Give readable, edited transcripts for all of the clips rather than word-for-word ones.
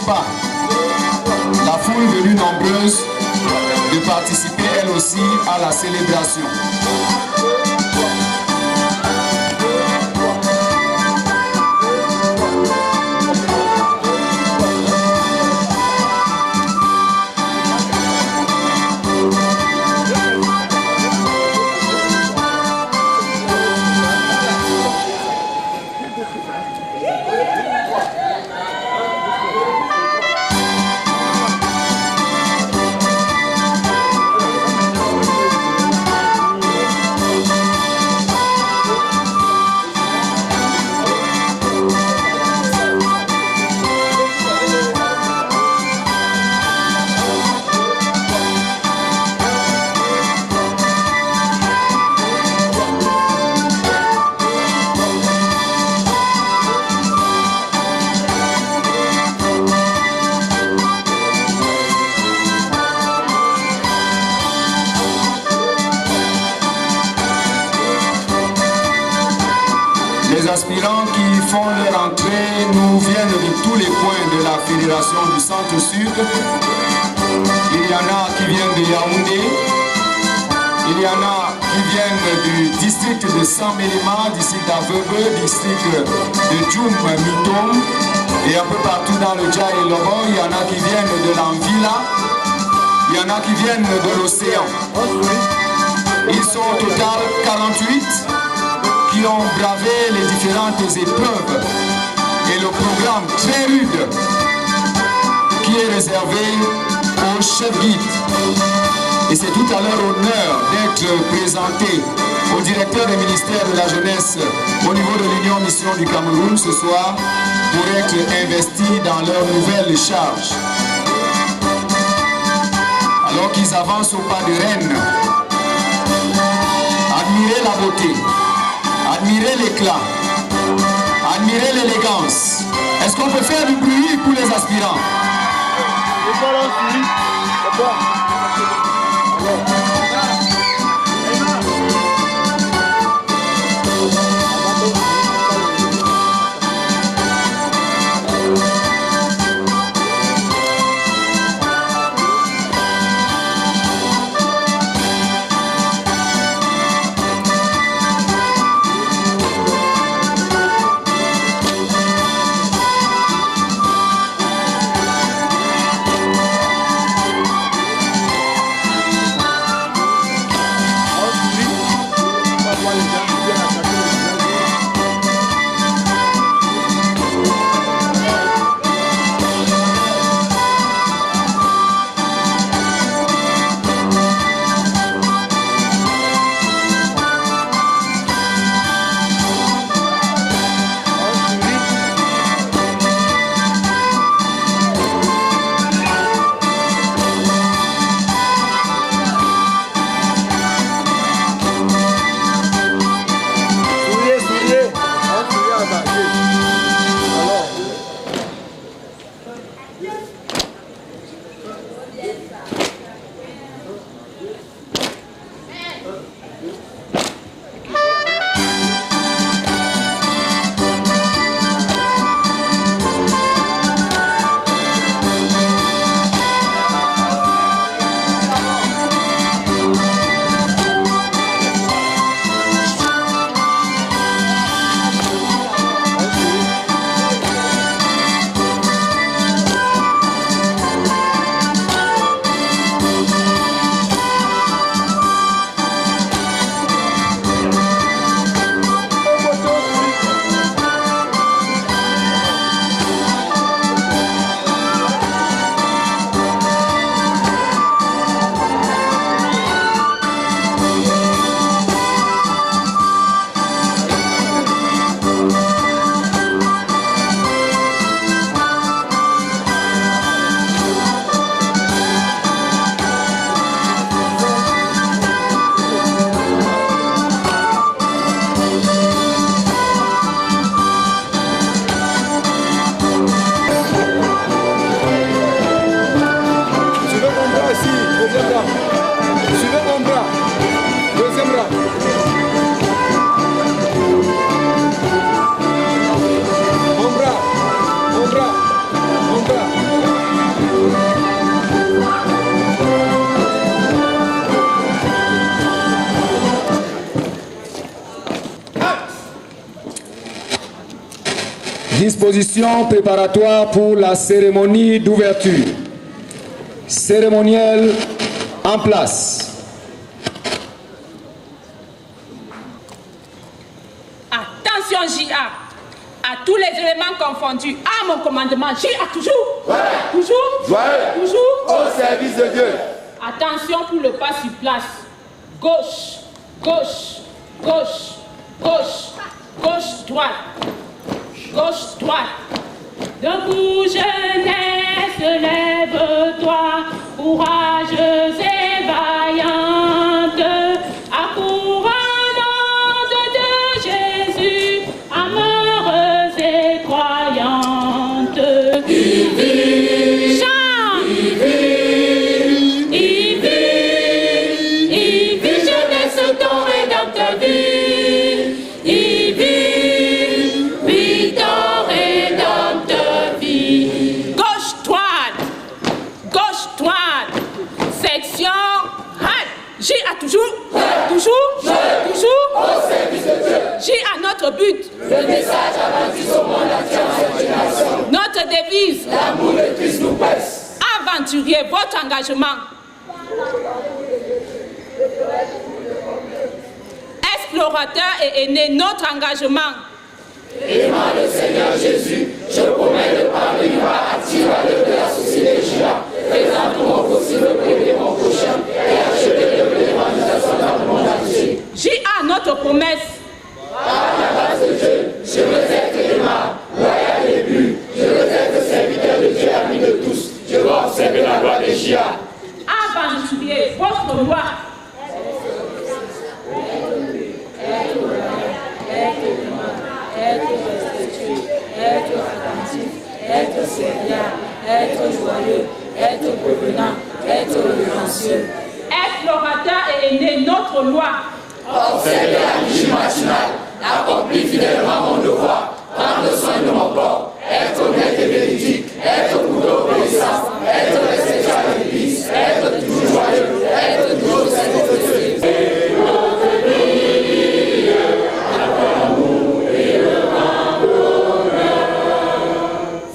pas la foule venue nombreuse de participer elle aussi à la célébration. Les aspirants qui font leur entrée nous viennent de tous les coins de la fédération du Centre-Sud. Il y en a qui viennent de Yaoundé, il y en a qui viennent du district de Saint-Mélima, district d'Aveugle, district de Djoum Mitom, et un peu partout dans le Dja et Lobo. Il y en a qui viennent de l'Anvila, il y en a qui viennent de l'Océan. Ils sont au total 48. Qui ont bravé les différentes épreuves et le programme très rude qui est réservé aux chefs guides. Et c'est tout à leur honneur d'être présenté au directeur des ministères de la jeunesse au niveau de l'Union Mission du Cameroun ce soir pour être investis dans leurs nouvelles charges. Alors qu'ils avancent au pas de reine, admirez la beauté. Admirez l'éclat, admirez l'élégance. Est-ce qu'on peut faire du bruit pour les aspirants? Disposition préparatoire pour la cérémonie d'ouverture. Cérémoniel en place. Attention JA, à tous les éléments confondus, à mon commandement, JA toujours. Ouais. Toujours. Ouais. Toujours. Au service de Dieu. Attention pour le pas sur place. Gauche, gauche, gauche, gauche, gauche, droite. Gauche, droite. Debout, jeunesse, lève-toi, courageuse et vaillante, accourant au nom de Jésus, amoureuse et croyante. Il vit, chante, il vit, jeunesse, ton rédempteur vit, il vit ton rédempteur vit. Gauche, droite, section, halt, J a toujours, Au service de Dieu. J a notre but, Le message aventure au monde entier en cette nation. notre devise, L'amour de Christ nous presse. aventurier, votre engagement. Explorateur et aîné, notre engagement. Aimant le Seigneur Jésus, je promets de parvenir à attirer à l'œuvre de la société GIA, faisant tout mon possible pour aider mon prochain et achever l'œuvre de l'évangélisation dans le monde entier. JA, notre promesse. Par la grâce de Dieu, je veux être aimable, loyal et pur. Je veux être serviteur de Dieu, ami de tous. Je veux observer la loi des GIA. Aventurier, votre loi. Être respectueux, être attentif, être sérieux, être joyeux, être provenant, être reverentieux. Explorateur et aîné, notre loi. Observer la vigie matinale, accomplir fidèlement mon devoir, prendre soin de mon corps, être honnête et véridique, être couteau obéissant, être respectueux à l'église, être toujours joyeux, être toujours satisfait.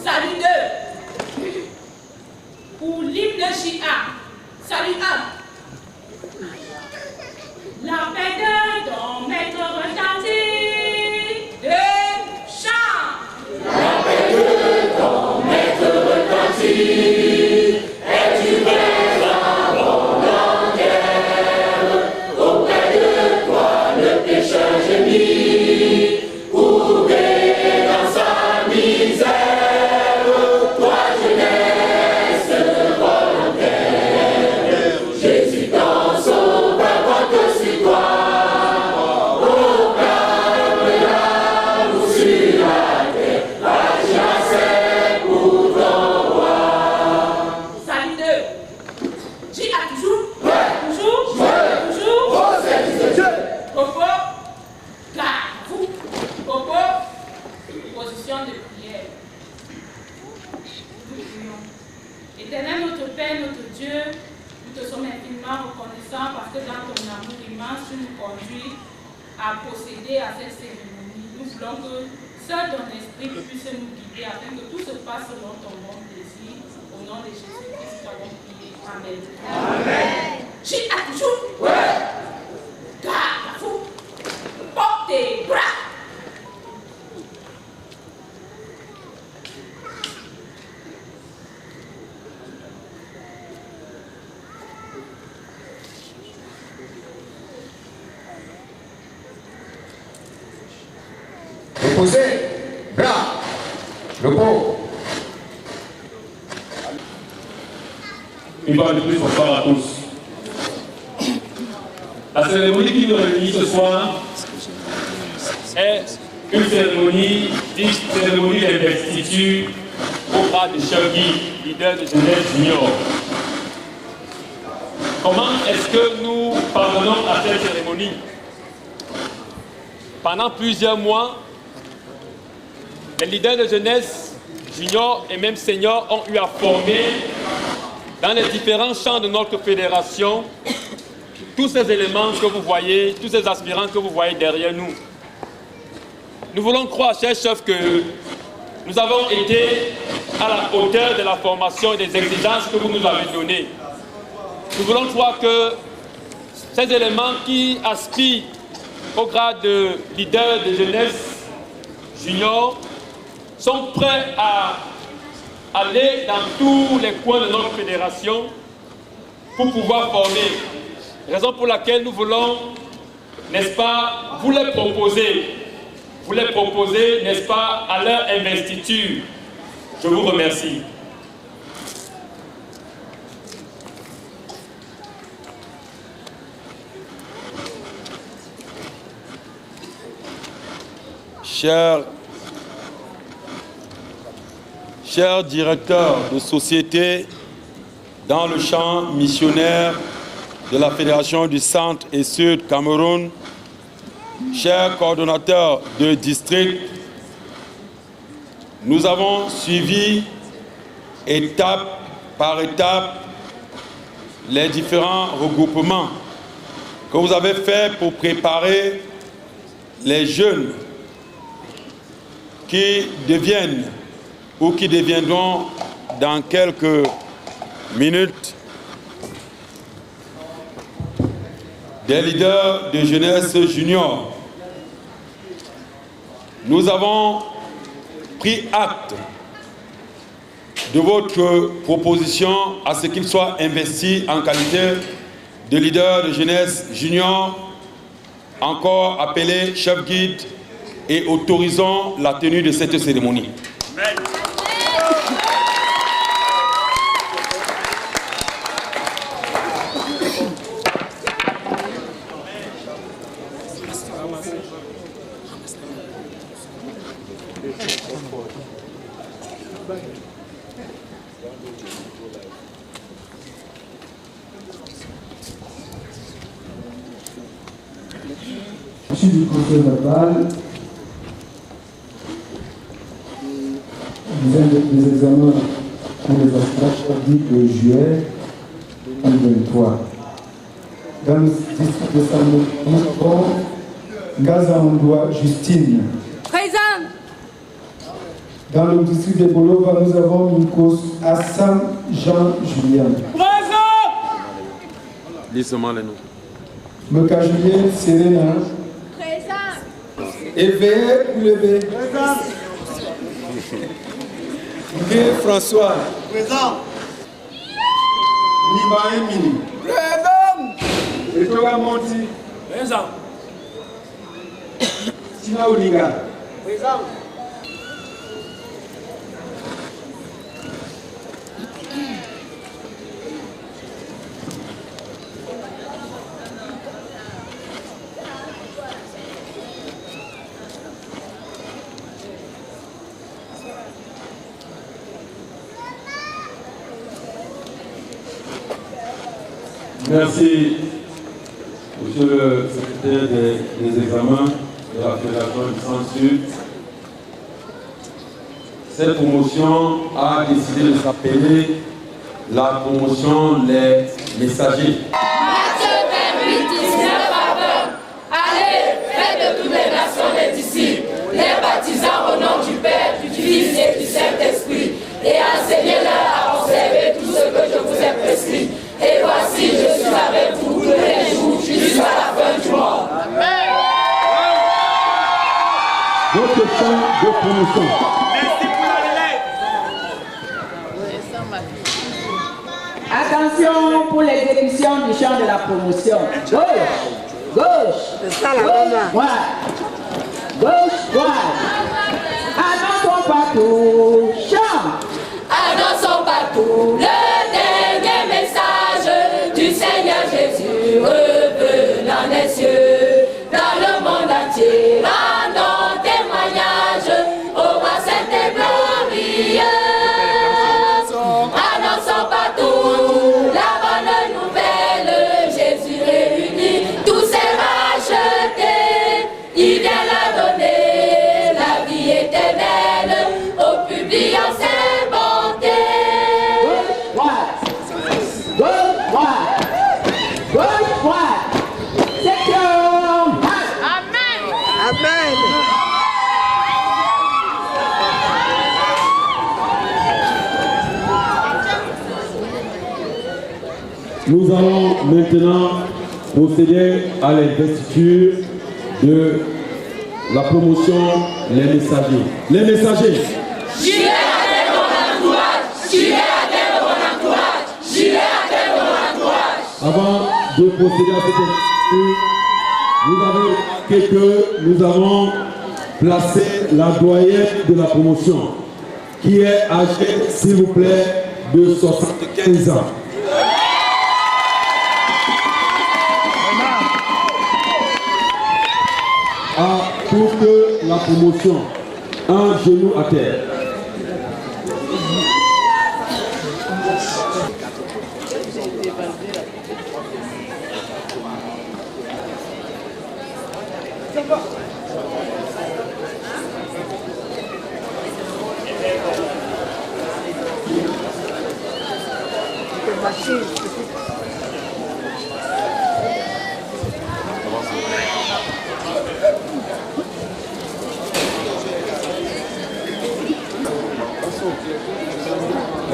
Salut 2. Pour l'hymne de JA. Salut 1. La paix de ton maître retentit. 2. Chant. La paix de ton maître retentit, et tu présentes en guerre. Auprès de toi le pécheur gémit, courbé dans sa misère. Toi jeunesse volontaire, Jésus ton sauveur compte sur toi. Proclame l'amour sur la terre, agis assez pour ton roi. Salut 2. JA toujours. Ouais. Toujours. Ouais. Toujours. Au service de Dieu. Popo. Garde-vous. Popo. Position de prière. Nous prions. Éternel notre Père, notre Dieu, nous te sommes infiniment reconnaissants parce que dans ton amour immense, tu nous conduis à procéder à cette cérémonie. Nous voulons que seul ton esprit puisse nous guider afin que tout se passe selon ton bon plaisir. Au nom de Jésus-Christ, nous avons prié. Amen. Amen. J'ai toujours. Ouais. Garde-vous. Porte tes bras. Reposez. Bras. Repos. Une fois de plus, bonsoir à tous. La cérémonie qui nous réunit ce soir est une cérémonie dite cérémonie d'investiture au bras de Shaggy, leader de Jeunesse Junior. Comment est-ce que nous parvenons à cette cérémonie? Pendant plusieurs mois, les leaders de Jeunesse Junior et même Senior ont eu à former dans les différents champs de notre fédération tous ces éléments que vous voyez, tous ces aspirants que vous voyez derrière nous. Nous voulons croire, chers chefs, que nous avons été à la hauteur de la formation et des exigences que vous nous avez données. Nous voulons croire que ces éléments qui aspirent au grade de leader de jeunesse junior sont prêts à aller dans tous les coins de notre fédération pour pouvoir former. Raison pour laquelle nous voulons, n'est-ce pas, vous les proposer, n'est-ce pas, à leur investiture. Je vous remercie. Chers directeurs de société dans le champ missionnaire de la Fédération du Centre et Sud Cameroun, chers coordonnateurs de district, nous avons suivi étape par étape les différents regroupements que vous avez faits pour préparer les jeunes qui deviennent ou qui deviendront dans quelques minutes des leaders de jeunesse junior. Nous avons pris acte de votre proposition à ce qu'ils soient investis en qualité de leaders de jeunesse junior, encore appelés chef guide, et autorisons la tenue de cette cérémonie. Amen. Issu du conseil verbal, des examens pour les astractions de juillet 2023. Dans le district de Saint-Mouton, Gaza-Ondoa Justine. Présent. Dans le district de Bolova, nous avons Mikos Assam Jean-Julien. Présent. Lissement les noms. Meka Julien Serena. Présent. Éveillé ou levé. Présent. Guy François. Présent. Nibaé Mini. Présent. Etoga Monti. Présent. Tina Olinga. Présent. Merci, monsieur le secrétaire des examens de la Fédération du Centre-Sud. Cette promotion a décidé de s'appeler la promotion Les Messagers. Matthieu 28, 19 à 20. Allez, faites de toutes les nations des disciples, les baptisant au nom du Père, du Fils et du Saint-Esprit, et enseignez-leur à observer tout ce que je vous ai prescrit. Et voici, je suis avec vous tous les jours jusqu'à la fin du monde. Amen. Votre chant de promotion. Merci pour la relève. Attention pour l'exécution du chant de la promotion. Gauche, gauche, droite, gauche, droite. Annonçons partout, chant. Annonçons partout le dernier message du Seigneur Jésus revenant des cieux. Dans le monde entier, rendons témoignage au roi saint et glorieux. Annonçons partout la bonne nouvelle. Jésus réunit tous ses rachetés. Il vient leur donner la vie éternelle au publiant ses bontés. Gauche, droite, gauche, droite. Section. Amen. Amen. Nous allons maintenant procéder à l'investiture de la promotion Les Messagers. Les Messagers. J'irai à terre mon entourage. J'irai à terre mon entourage. J'irai à terre mon entourage. Avant de procéder à cette investiture, vous avez remarqué que nous avons placé la doyenne de la promotion, qui est âgée, s'il vous plaît, de 75 ans. À toute la promotion, un genou à terre.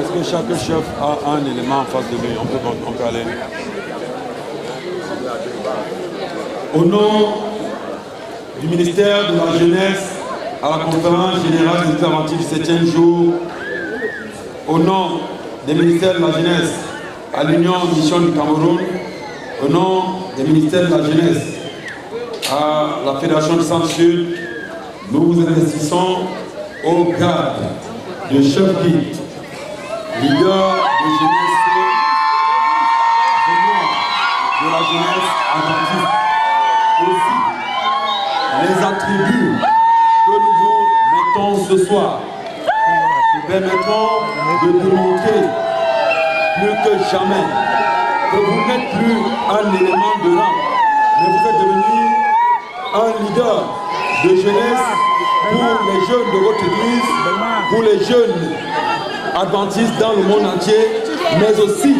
Est-ce que chaque chef a un élément en face de lui? On peut aller. Au nom du ministère de la Jeunesse, à la conférence générale des interventifs du 7e jour, au nom des ministères de la Jeunesse, à l'Union Mission du Cameroun, au nom des ministères de la Jeunesse, à la Fédération du Centre-Sud, nous vous investissons au grade de chef guide, leader de jeunesse, de la jeunesse adventiste. Aussi, les attributs que nous vous mettons ce soir permettront de démontrer plus que jamais que vous n'êtes plus un élément de rang, mais vous êtes devenu un leader de jeunesse pour les jeunes de votre église, pour les jeunes adventistes dans le monde entier, mais aussi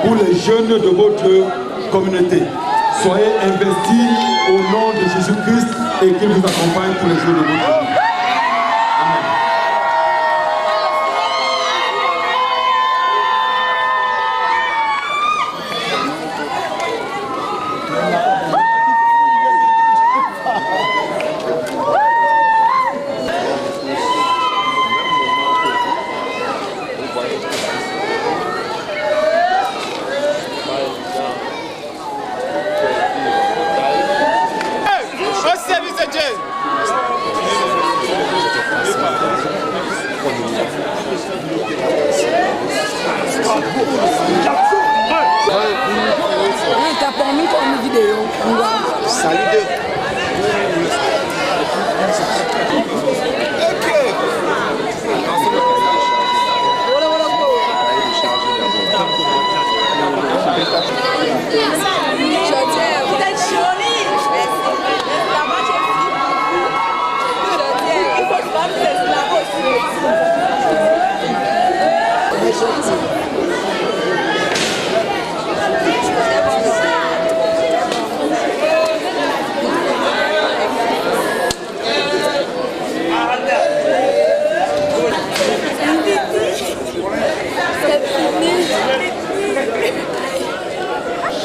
pour les jeunes de votre communauté. Soyez investis au nom de Jésus-Christ et qu'il vous accompagne tous les jours de votre vie. Amen.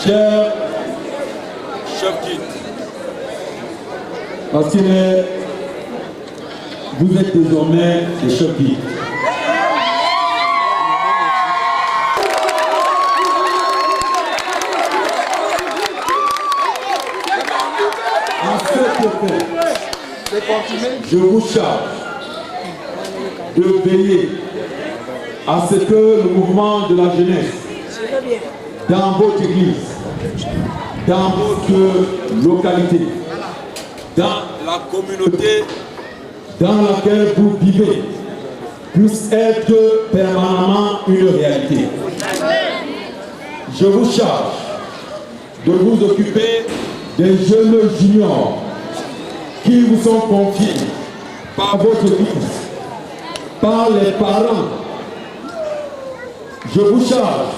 Cher chef guide, parce que vous êtes désormais les chefs guides. En ce fait, je vous charge de veiller à ce que le mouvement de la jeunesse dans votre église, dans votre localité, dans la communauté dans laquelle vous vivez, puisse être permanemment une réalité. Je vous charge de vous occuper des jeunes juniors qui vous sont confiés par votre église, par les parents. Je vous charge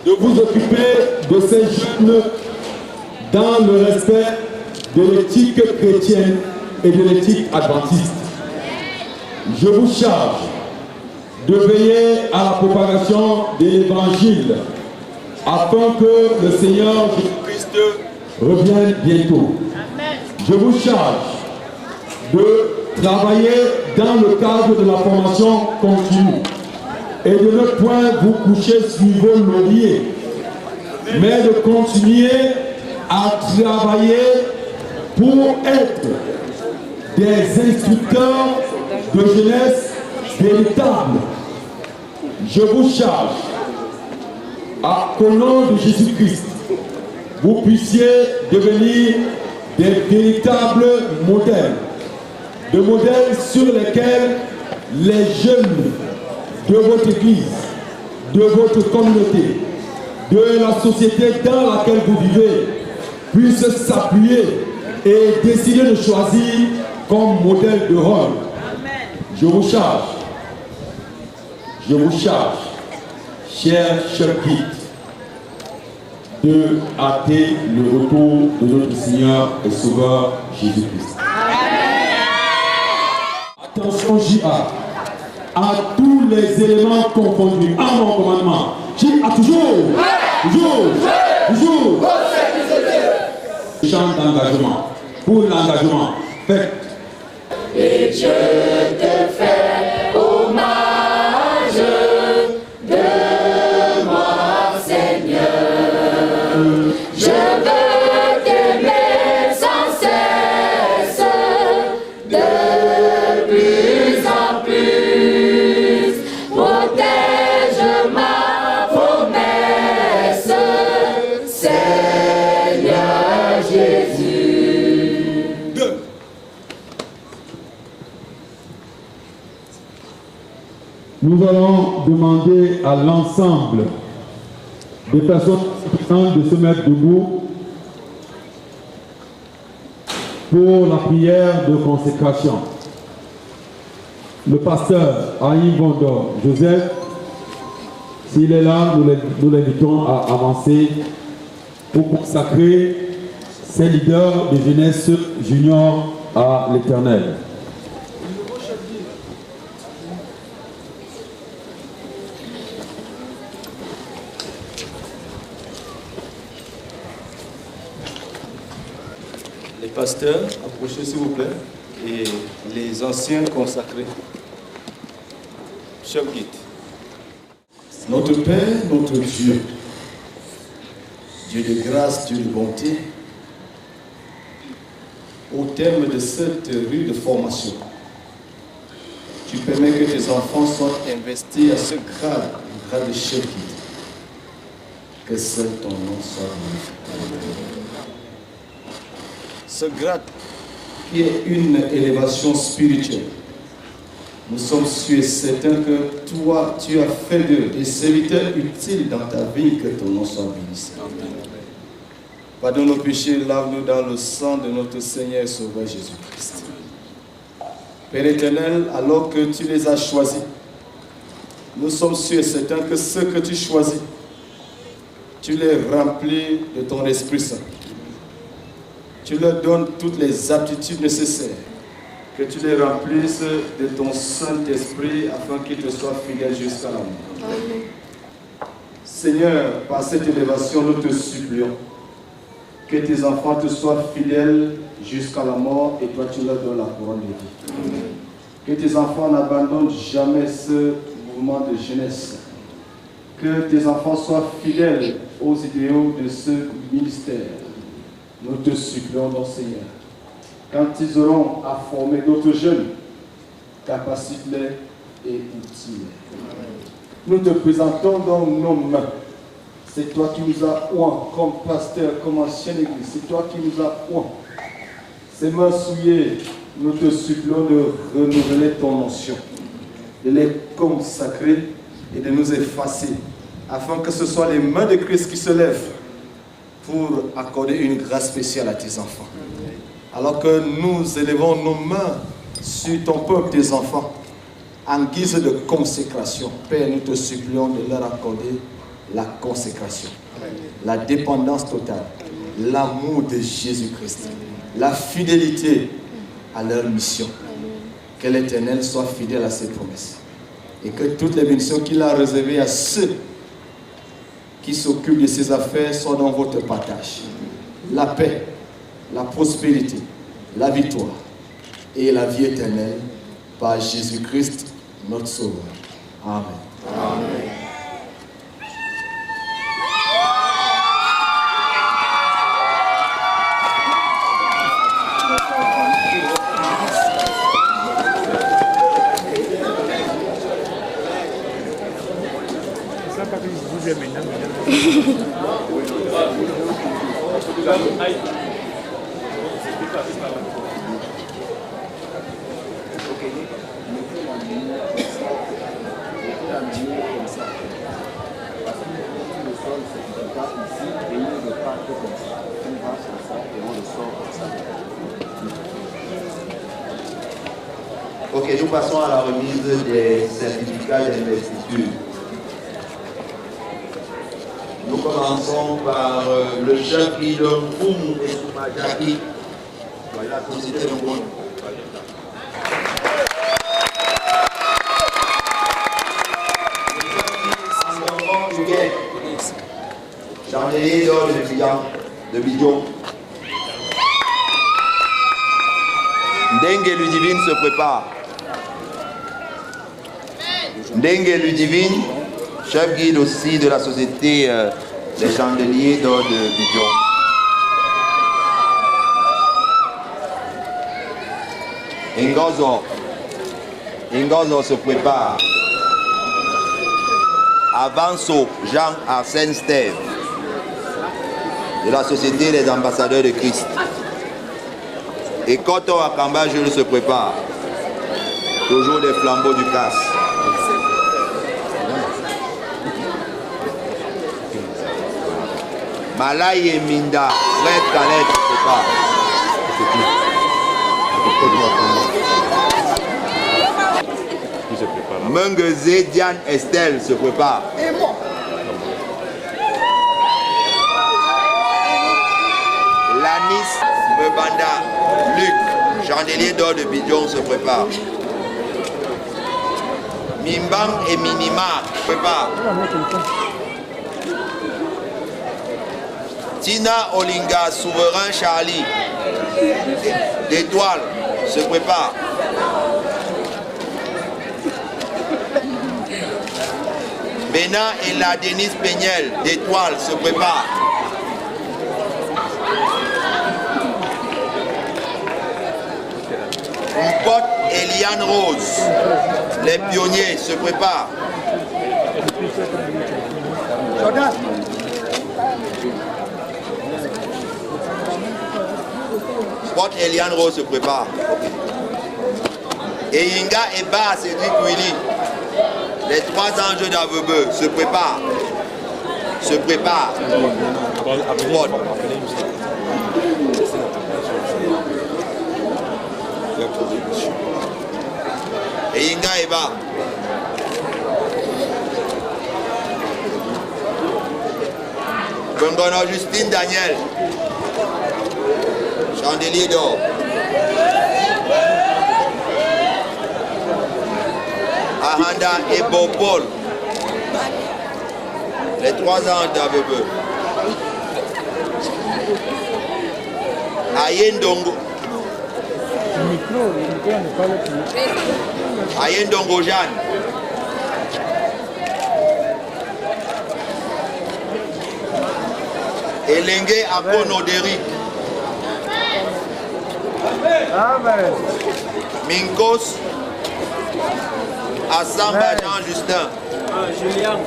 de vous occuper de ces jeunes dans le respect de l'éthique chrétienne et de l'éthique adventiste. Je vous charge de veiller à la propagation de l'évangile afin que le Seigneur Jésus-Christ revienne bientôt. Je vous charge de travailler dans le cadre de la formation continue et de ne point vous coucher sur vos lauriers, mais de continuer à travailler pour être des instructeurs de jeunesse véritables. Je vous charge qu'au nom de Jésus-Christ, vous puissiez devenir des véritables modèles, de modèles sur lesquels les jeunes de votre église, de votre communauté, de la société dans laquelle vous vivez, puissent s'appuyer et décider de choisir comme modèle de rôle. Je vous charge, chers guides, de hâter le retour de notre Seigneur et Sauveur Jésus-Christ. Attention JA, à tous les éléments confondus, à mon commandement. JA toujours. Chant d'engagement, pour l'engagement, faites. Et je te fais hommage de moi, Seigneur. Je veux t'aimer sans cesse, de plus en plus. Protège ma promesse, Seigneur Jésus. Nous allons demander à l'ensemble des personnes présentes de se mettre debout pour la prière de consécration. Le pasteur Aïe Vondor Joseph, s'il est là, nous l'invitons à avancer pour consacrer ces leaders de jeunesse junior à l'Éternel. Les pasteurs, approchez s'il vous plaît, et les anciens consacrés. Chef guide. Notre Père, notre Dieu, Dieu de grâce, Dieu de bonté, au terme de cette rude formation, tu permets que tes enfants soient investis à ce grade, le grade de chef guide. Que seul ton nom soit glorifié. Ce grade qui est une élévation spirituelle, nous sommes sûrs et certains que toi, tu as fait des serviteurs utiles dans ta vie, que ton nom soit béni. Pardonne nos péchés, lave-nous dans le sang de notre Seigneur et Sauveur Jésus-Christ. Père éternel, alors que tu les as choisis, nous sommes sûrs et certains que ceux que tu choisis, tu les remplis de ton Esprit Saint. Tu leur donnes toutes les aptitudes nécessaires, que tu les remplisses de ton Saint-Esprit afin qu'ils te soient fidèles jusqu'à la mort. Seigneur, par cette élévation, nous te supplions que tes enfants te soient fidèles jusqu'à la mort et toi tu leur donnes la couronne de vie. Que tes enfants n'abandonnent jamais ce mouvement de jeunesse. Que tes enfants soient fidèles aux idéaux de ce ministère. Nous te supplions, donc, Seigneur, quand ils auront à former d'autres jeunes, capacite-les et outils. Nous te présentons dans nos mains. C'est toi qui nous as oint comme pasteur, comme ancienne église. C'est toi qui nous as oint. Ces mains souillées, nous te supplions de renouveler ton onction, de les consacrer et de nous effacer, afin que ce soit les mains de Christ qui se lèvent pour accorder une grâce spéciale à tes enfants. Alors que nous élevons nos mains sur ton peuple, tes enfants, en guise de consécration, Père, nous te supplions de leur accorder la consécration, la dépendance totale, l'amour de Jésus-Christ, la fidélité à leur mission. Que l'Éternel soit fidèle à ses promesses et que toutes les bénédictions qu'il a réservées à ceux qui s'occupe de ses affaires soit dans votre partage. La paix, la prospérité, la victoire et la vie éternelle par Jésus-Christ, notre Sauveur. Amen. Amen. Ok, nous passons à la remise des certificats d'investiture. Nous commençons par le chef Guido Mfumu et Soumajaki. Voilà, la société de Mbon. Chandelier d'or de Bidjon. Ndengue Ludivine se prépare. Ndengue Ludivine, chef guide aussi de la société des chandeliers d'or de Bidjon. Ingozo se prépare. Avanso Jean-Arsène Stève de la société des ambassadeurs de Christ. Et Koto Akamba Jules se prépare. Toujours des flambeaux du CAS. Malaï et Minda, Fred Canet se prépare. Mungezé Diane Estelle se prépare. Lanis Mebanda Luc, chandelier d'or de Bidjon se prépare. Mimbam et Minima se prépare. Tina Olinga, souverain Charlie d'Étoile se prépare. Bena et la Denise Péniel d'Étoile se prépare. Mpot et Liane Rose, les pionniers se préparent. Mpot et Liane Rose se préparent. Et Yinga et Ba Cédric Willy, les trois anges d'Avebeu se préparent. Se préparent. Et Inga Eba. Bongono Justine Daniel. Chandelier d'or. Ahanda et Bopol. Les trois anges d'Avebeu. Ayendongo. Ayendongo Jeanne. Elengue Akono Derrick. Amen. Minkos Assamba Jean Justin. Julien.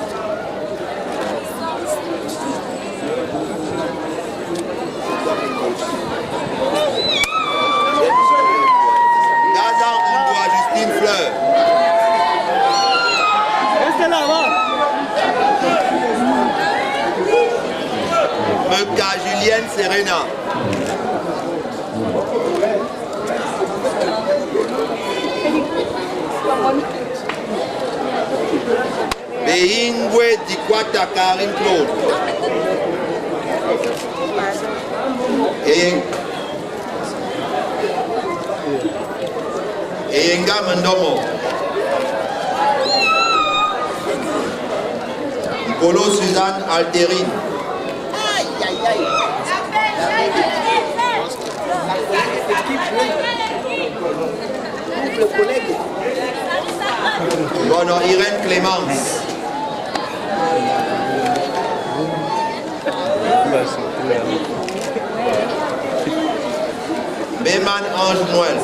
Gazan Ondoa Justine Fleur. Restez là-bas. Meuka Julienne Serena. Beingwe Dikwata Karim Claude. Enga Mendomo. Colo Suzanne Alteri. Bon, non, Irène Clémence. Béman Ange Noël.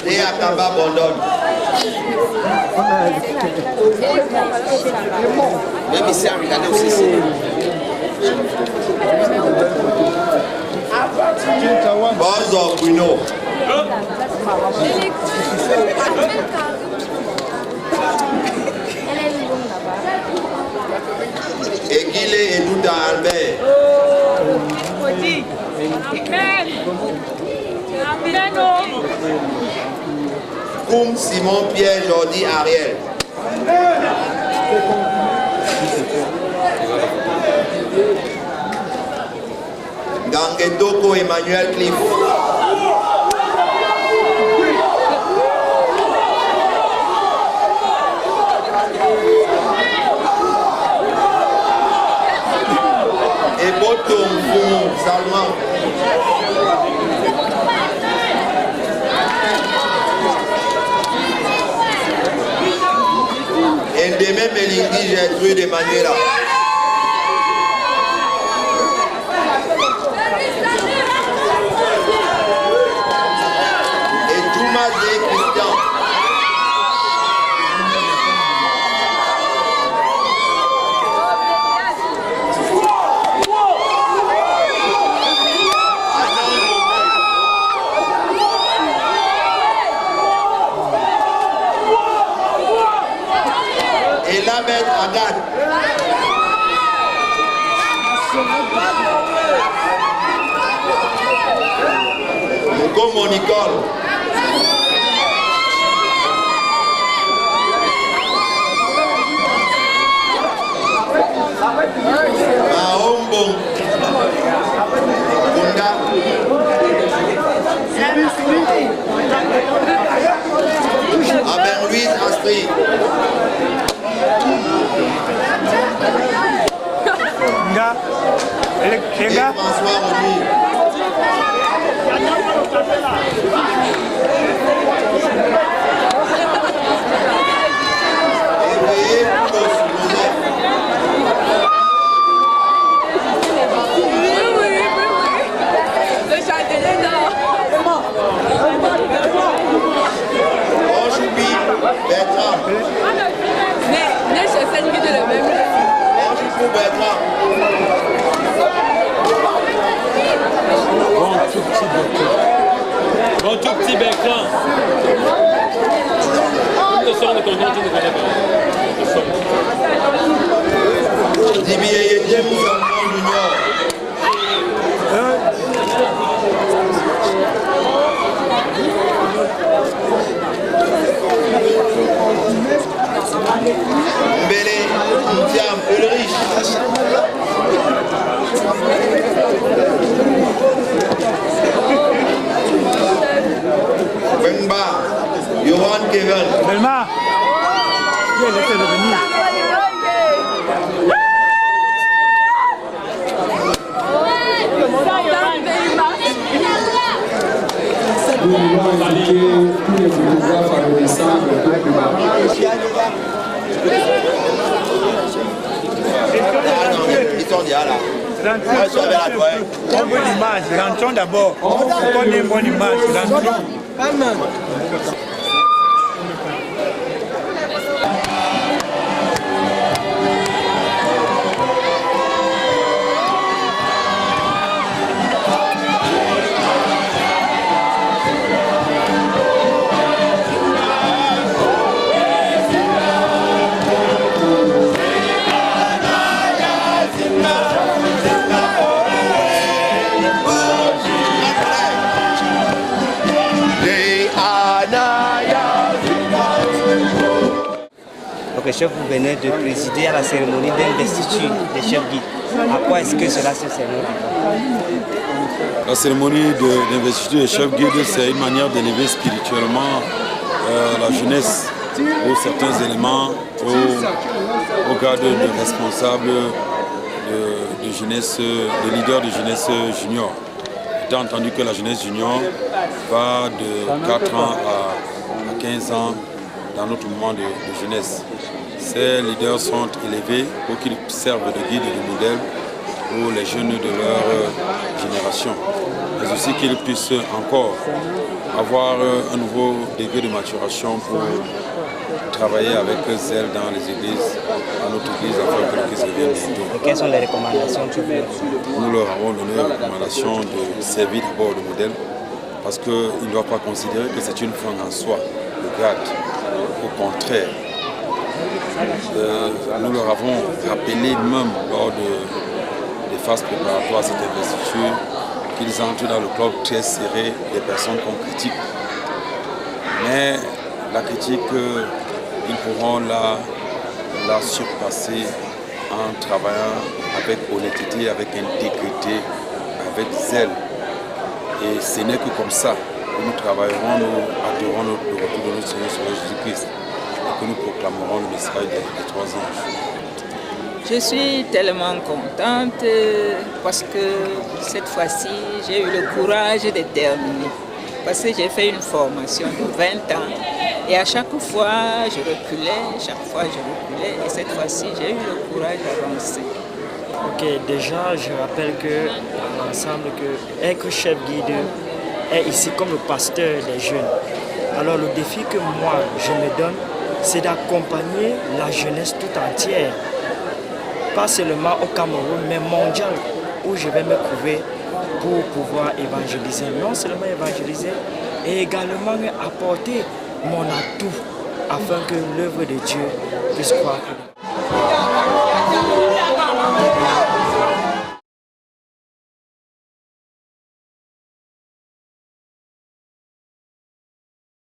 Et Akaba Bondon. Même ici, regardez aussi. Bozo Bruno. Eguile Edouda Albert. Koum Simon Pierre Jordi Ariel. Gangetoko Emmanuel Cliff. Ebotom Foum Salman. Ndeme Melingi Gertrude Emmanuela. Et Thomas et Christian. Elameth Agathe. Como Nicole. Maombong. Kunda. Aben Louise Astrid. François Rony. Bertrand. Mais je sais que de le même. Bertrand. Bon tout petit Bertrand. Le son de ton nom, tu ne connais pas. Dibiye James Junior. Mbele Mtiam Ulrich. Benba Johan Kevin. Belma. Qui est laissé de venir? Nous voulons inviter tous les photographes à redescendre un peu plus bas. Ils sont déjà là. Une bonne image, rentrons d'abord. On est une bonne image, rentrons. Le chef, vous venez de présider à la cérémonie d'investiture des chefs guides. À quoi est-ce que cela se sert? La cérémonie d'investiture des chefs guides, c'est une manière d'élever spirituellement la jeunesse pour certains éléments, au grade de responsable de jeunesse, de leader de jeunesse junior. Étant entendu que la jeunesse junior va de 4 ans à 15 ans dans notre mouvement de jeunesse. Ces leaders sont élevés pour qu'ils servent de guide et de modèle pour les jeunes de leur génération, mais aussi qu'ils puissent encore avoir un nouveau degré de maturation pour travailler avec elles dans les églises, dans notre église, afin que l'Église revienne bientôt. Et quelles sont les recommandations que nous leur avons donné la recommandation de servir d'abord de modèle, parce qu'ils ne doivent pas considérer que c'est une fin en soi, le grade. Au contraire, nous leur avons rappelé même lors des phases préparatoires à cette investiture qu'ils entrent dans le club très serré des personnes qu'on critique. Mais la critique, ils pourront la surpasser en travaillant avec honnêteté, avec intégrité, avec zèle. Et ce n'est que comme ça que nous travaillerons, nous adorerons le retour de notre Seigneur Jésus-Christ et que nous proclamerons le message des 3 anges. Je suis tellement contente parce que cette fois-ci, j'ai eu le courage de terminer. Parce que j'ai fait une formation de 20 ans et à chaque fois, je reculais, et cette fois-ci, j'ai eu le courage d'avancer. Ok, déjà, je rappelle que dans l'ensemble, que être chef guide est ici comme le pasteur des jeunes. Alors le défi que moi, je me donne, c'est d'accompagner la jeunesse tout entière. Pas seulement au Cameroun, mais mondial, où je vais me trouver pour pouvoir évangéliser. Non seulement évangéliser, et également apporter mon atout afin que l'œuvre de Dieu puisse croître.